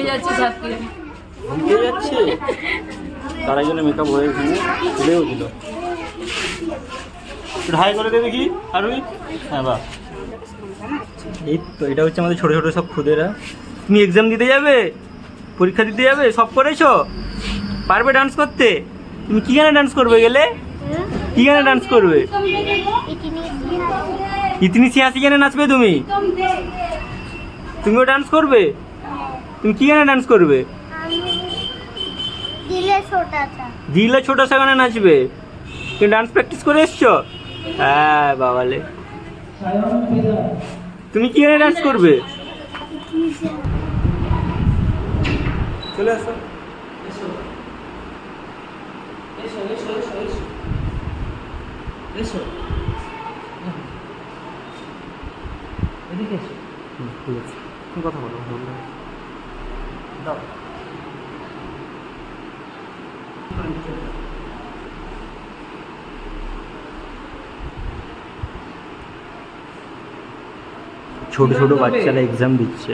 যাচ্ছে তার জন্য মেকআপ হয়ে খুলেও দিল। হাই করে দেবে কি আর ওই হ্যাঁ বাহ। এই তো এটা হচ্ছে আমাদের ছোটো ছোটো সব খুদেরা। তুমি এক্সাম দিতে যাবে, পরীক্ষা দিতে যাবে, সব করেছো? পারবে ডান্স করতে? তুমি কী গানে ডান্স করবে গেলে? কী গানে ডান্স করবে? ইতনি সিয়াসি গানে নাচবে তুমি? তুমিও ডান্স করবে? তুমি কী গানে ডান্স করবে? দিলে ছোটা সা গানে নাচবে। তুমি ডান্স প্র্যাকটিস করে এসছো? হ্যাঁ বাবালে। তুমি কি গানে ডান্স করবে? চলে আসো। ঠিক আছে, তুমি কথা বলো। দাও ছোট ছোট বাচ্চারা এক্সাম দিচ্ছে।